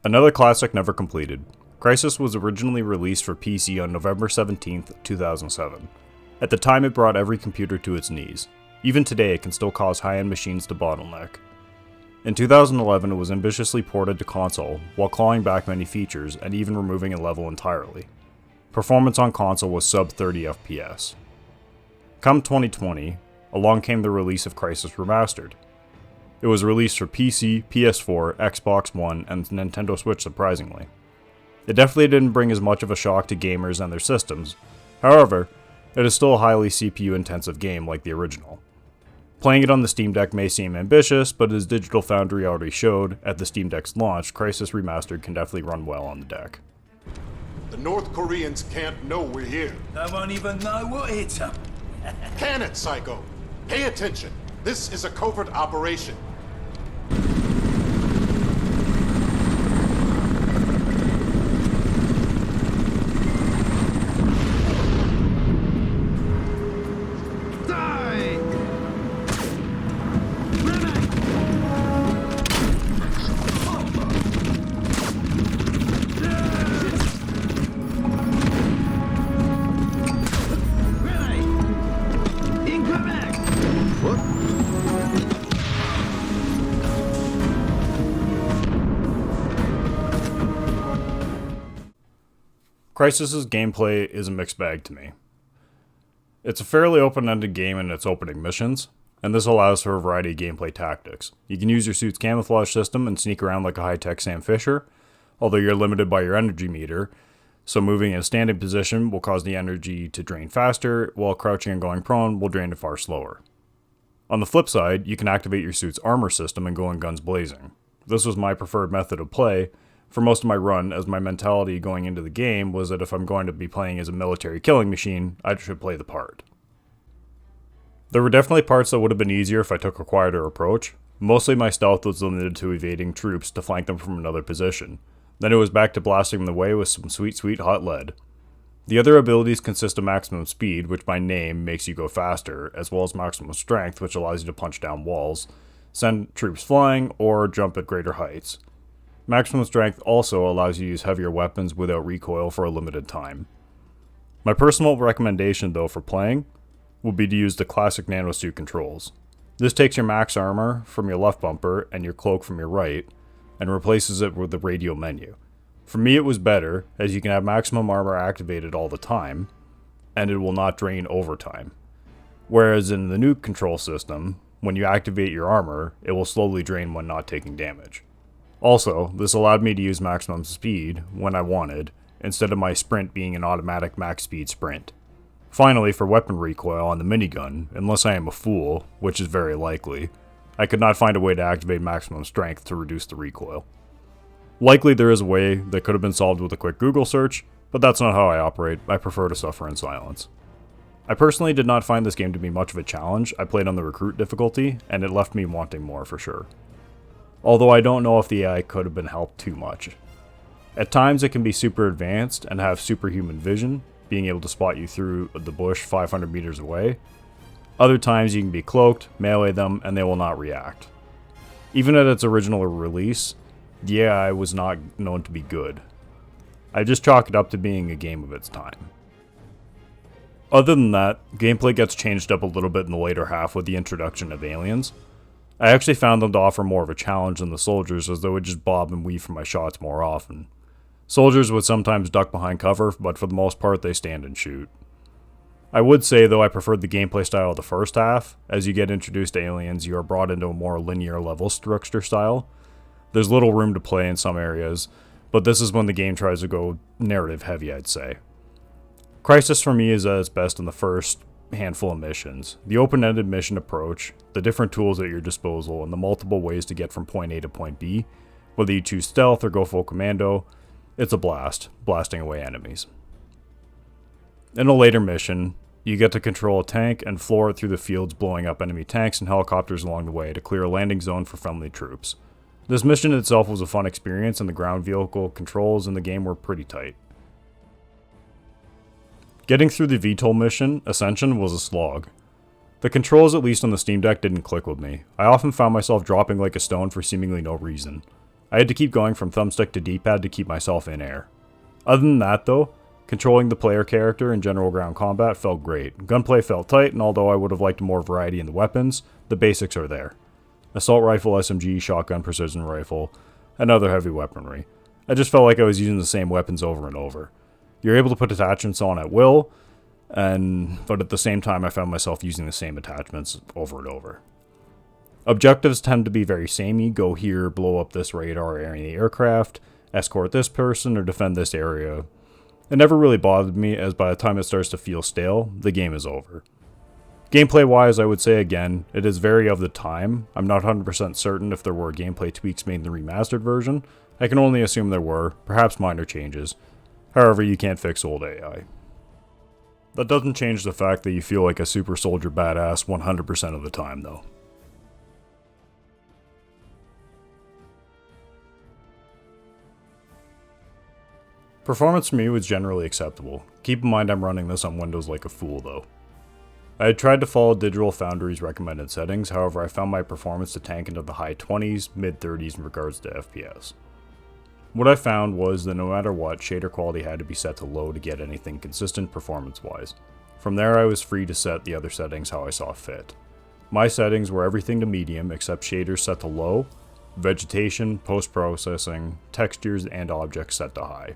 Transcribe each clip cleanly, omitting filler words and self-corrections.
Another classic never completed. Crysis was originally released for PC on November 17, 2007. At the time, it brought every computer to its knees. Even today, it can still cause high-end machines to bottleneck. In 2011, it was ambitiously ported to console, while clawing back many features and even removing a level entirely. Performance on console was sub 30 FPS. Come 2020, along came the release of Crysis Remastered. It was released for PC, PS4, Xbox One, and Nintendo Switch surprisingly. It definitely didn't bring as much of a shock to gamers and their systems. However, it is still a highly CPU-intensive game like the original. Playing it on the Steam Deck may seem ambitious, but as Digital Foundry already showed at the Steam Deck's launch, Crysis Remastered can definitely run well on the deck. The North Koreans can't know we're here. They won't even know what hit them. Can it, Psycho? Pay attention. This is a covert operation. Crysis' gameplay is a mixed bag to me. It's a fairly open-ended game in its opening missions, and this allows for a variety of gameplay tactics. You can use your suit's camouflage system and sneak around like a high-tech Sam Fisher, although you're limited by your energy meter, so moving in a standing position will cause the energy to drain faster, while crouching and going prone will drain it far slower. On the flip side, you can activate your suit's armor system and go in guns blazing. This was my preferred method of play for most of my run, as my mentality going into the game was that if I'm going to be playing as a military killing machine, I should play the part. There were definitely parts that would have been easier if I took a quieter approach. Mostly my stealth was limited to evading troops to flank them from another position. Then it was back to blasting them away with some sweet hot lead. The other abilities consist of maximum speed, which by name makes you go faster, as well as maximum strength, which allows you to punch down walls, send troops flying, or jump at greater heights. Maximum strength also allows you to use heavier weapons without recoil for a limited time. My personal recommendation though for playing would be to use the classic nanosuit controls. This takes your max armor from your left bumper and your cloak from your right, and replaces it with the radio menu. For me it was better, as you can have maximum armor activated all the time, and it will not drain over time. Whereas in the new control system, when you activate your armor, it will slowly drain when not taking damage. Also, this allowed me to use maximum speed when I wanted, instead of my sprint being an automatic max speed sprint. Finally, for weapon recoil on the minigun, unless I am a fool, which is very likely, I could not find a way to activate maximum strength to reduce the recoil. Likely there is a way that could have been solved with a quick Google search, but that's not how I operate. I prefer to suffer in silence. I personally did not find this game to be much of a challenge. I played on the recruit difficulty, and it left me wanting more for sure. Although I don't know if the AI could have been helped too much. At times it can be super advanced and have superhuman vision, being able to spot you through the bush 500 meters away. Other times you can be cloaked, melee them, and they will not react. Even at its original release, the AI was not known to be good. I just chalk it up to being a game of its time. Other than that, gameplay gets changed up a little bit in the later half with the introduction of aliens. I actually found them to offer more of a challenge than the soldiers, as they would just bob and weave for my shots more often. Soldiers would sometimes duck behind cover, but for the most part they stand and shoot. I would say though I preferred the gameplay style of the first half. As you get introduced to aliens, you are brought into a more linear level structure style. There's little room to play in some areas, but this is when the game tries to go narrative heavy, I'd say. Crysis for me is at its best in the first handful of missions. The open-ended mission approach, the different tools at your disposal, and the multiple ways to get from point A to point B, whether you choose stealth or go full commando, it's a blast, blasting away enemies. In a later mission, you get to control a tank and floor it through the fields, blowing up enemy tanks and helicopters along the way to clear a landing zone for friendly troops. This mission itself was a fun experience, and the ground vehicle controls in the game were pretty tight. Getting through the VTOL mission, Ascension, was a slog. The controls, at least on the Steam Deck, didn't click with me. I often found myself dropping like a stone for seemingly no reason. I had to keep going from thumbstick to D-pad to keep myself in air. Other than that though, controlling the player character in general ground combat felt great. Gunplay felt tight, and although I would have liked more variety in the weapons, the basics are there. Assault rifle, SMG, shotgun, precision rifle, and other heavy weaponry. I just felt like I was using the same weapons over and over. You're able to put attachments on at will, but at the same time I found myself using the same attachments over and over. Objectives tend to be very samey: go here, blow up this radar or any aircraft, escort this person, or defend this area. It never really bothered me, as by the time it starts to feel stale, the game is over. Gameplay wise, I would say again, it is very of the time. I'm not 100% certain if there were gameplay tweaks made in the remastered version. I can only assume there were, perhaps minor changes. However, you can't fix old AI. That doesn't change the fact that you feel like a super soldier badass 100% of the time though. Performance for me was generally acceptable. Keep in mind I'm running this on Windows like a fool though. I had tried to follow Digital Foundry's recommended settings, however I found my performance to tank into the high 20s, mid 30s in regards to FPS. What I found was that no matter what, shader quality had to be set to low to get anything consistent performance-wise. From there I was free to set the other settings how I saw fit. My settings were everything to medium except shaders set to low, vegetation, post-processing, textures, and objects set to high.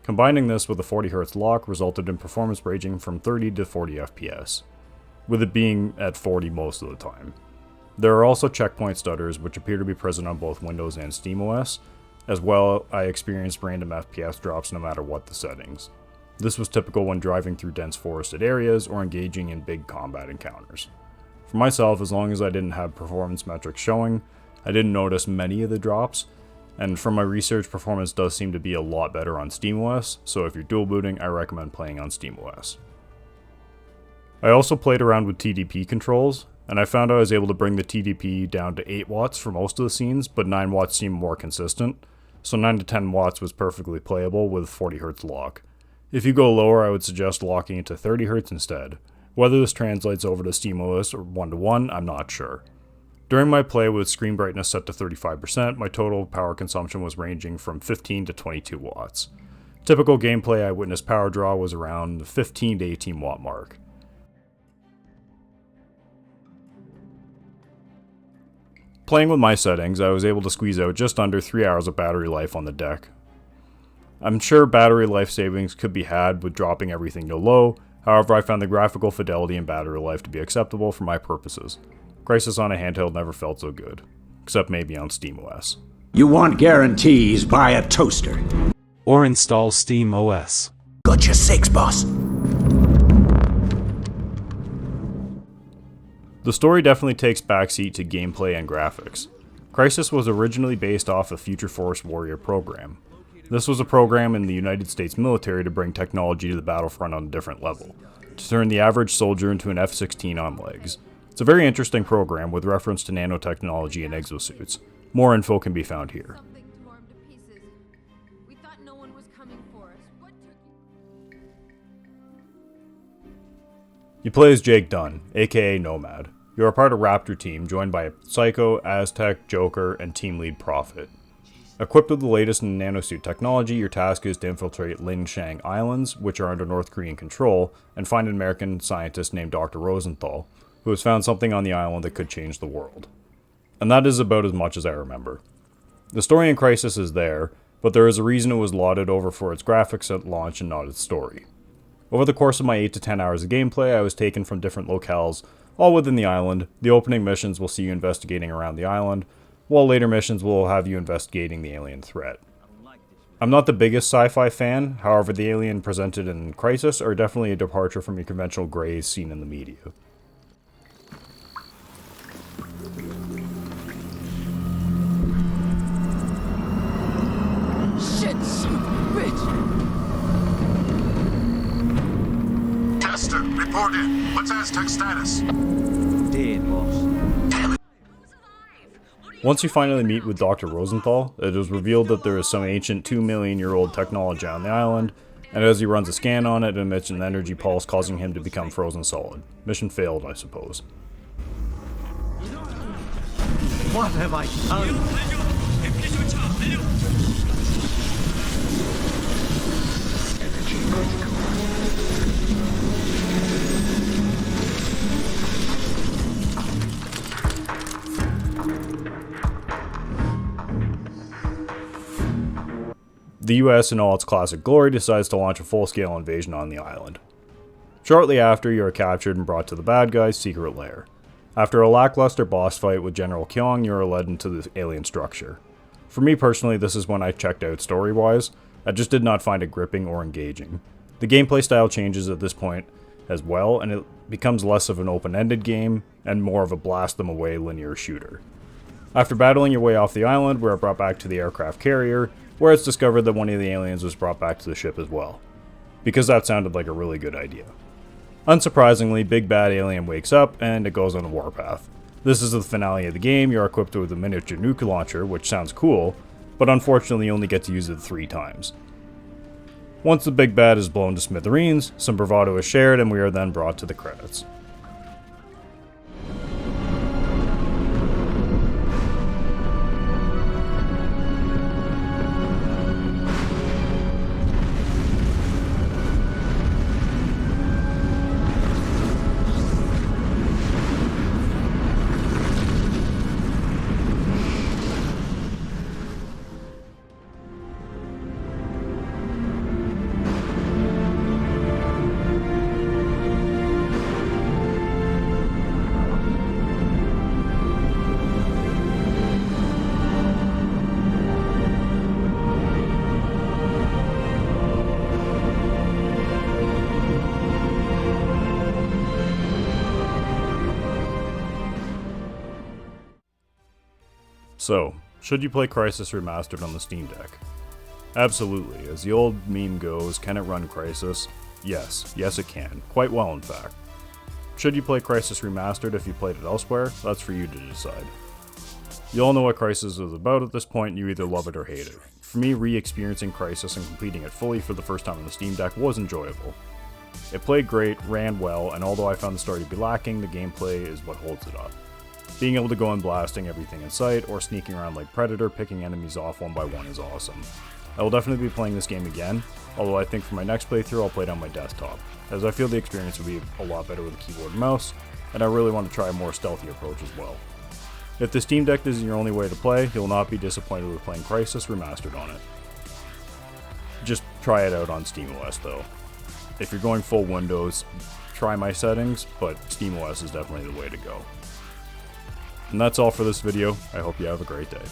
Combining this with a 40Hz lock resulted in performance ranging from 30 to 40 FPS, with it being at 40 most of the time. There are also checkpoint stutters which appear to be present on both Windows and SteamOS. As well, I experienced random FPS drops no matter what the settings. This was typical when driving through dense forested areas or engaging in big combat encounters. For myself, as long as I didn't have performance metrics showing, I didn't notice many of the drops, and from my research, performance does seem to be a lot better on SteamOS, so if you're dual booting, I recommend playing on SteamOS. I also played around with TDP controls, and I found I was able to bring the TDP down to 8 watts for most of the scenes, but 9 watts seemed more consistent. So 9 to 10 watts was perfectly playable with 40Hz lock. If you go lower, I would suggest locking it to 30Hz instead. Whether this translates over to SteamOS or 1-to-1, I'm not sure. During my play with screen brightness set to 35%, my total power consumption was ranging from 15 to 22 watts. Typical gameplay I witnessed power draw was around the 15 to 18 watt mark. Playing with my settings, I was able to squeeze out just under 3 hours of battery life on the deck. I'm sure battery life savings could be had with dropping everything to low, however I found the graphical fidelity and battery life to be acceptable for my purposes. Crysis on a handheld never felt so good, except maybe on SteamOS. You want guarantees, buy a toaster. Or install SteamOS. Got your 6, boss. The story definitely takes backseat to gameplay and graphics. Crysis was originally based off a Future Force Warrior program. This was a program in the United States military to bring technology to the battlefront on a different level, to turn the average soldier into an F-16 on legs. It's a very interesting program with reference to nanotechnology and exosuits. More info can be found here. You play as Jake Dunn, aka Nomad. You are part of Raptor Team, joined by Psycho, Aztec, Joker, and Team Lead Prophet. Equipped with the latest in nanosuit technology, your task is to infiltrate Lingshan Islands, which are under North Korean control, and find an American scientist named Dr. Rosenthal, who has found something on the island that could change the world. And that is about as much as I remember. The story in Crysis is there, but there is a reason it was lauded over for its graphics at launch and not its story. Over the course of my 8 to 10 hours of gameplay, I was taken from different locales, all within the island. The opening missions will see you investigating around the island, while later missions will have you investigating the alien threat. I'm not the biggest sci-fi fan, however the alien presented in Crysis are definitely a departure from your conventional greys seen in the media. Shit, son of a bitch! Tester, report in. What's Aztec's status? Dead, boss. Once you finally meet with Dr. Rosenthal, it is revealed that there is some ancient 2 million year old technology on the island, and as he runs a scan on it, it emits an energy pulse causing him to become frozen solid. Mission failed, I suppose. What have I done? The US, in all its classic glory, decides to launch a full-scale invasion on the island. Shortly after, you are captured and brought to the bad guy's secret lair. After a lackluster boss fight with General Kyong, you are led into the alien structure. For me personally, this is when I checked out story-wise. I just did not find it gripping or engaging. The gameplay style changes at this point as well, and it becomes less of an open-ended game and more of a blast-them-away linear shooter. After battling your way off the island, we are brought back to the aircraft carrier, where it's discovered that one of the aliens was brought back to the ship as well, because that sounded like a really good idea. Unsurprisingly, Big Bad Alien wakes up, and it goes on a warpath. This is the finale of the game. You're equipped with a miniature nuke launcher, which sounds cool, but unfortunately you only get to use it 3 times. Once the Big Bad is blown to smithereens, some bravado is shared, and we are then brought to the credits. So, should you play Crysis Remastered on the Steam Deck? Absolutely. As the old meme goes, can it run Crysis? Yes. Yes it can. Quite well, in fact. Should you play Crysis Remastered if you played it elsewhere? That's for you to decide. You all know what Crysis is about at this point, and you either love it or hate it. For me, re-experiencing Crysis and completing it fully for the first time on the Steam Deck was enjoyable. It played great, ran well, and although I found the story to be lacking, the gameplay is what holds it up. Being able to go in blasting everything in sight, or sneaking around like Predator, picking enemies off one by one is awesome. I will definitely be playing this game again, although I think for my next playthrough I'll play it on my desktop, as I feel the experience will be a lot better with a keyboard and mouse, and I really want to try a more stealthy approach as well. If the Steam Deck isn't your only way to play, you'll not be disappointed with playing Crysis Remastered on it. Just try it out on SteamOS though. If you're going full Windows, try my settings, but SteamOS is definitely the way to go. And that's all for this video. I hope you have a great day.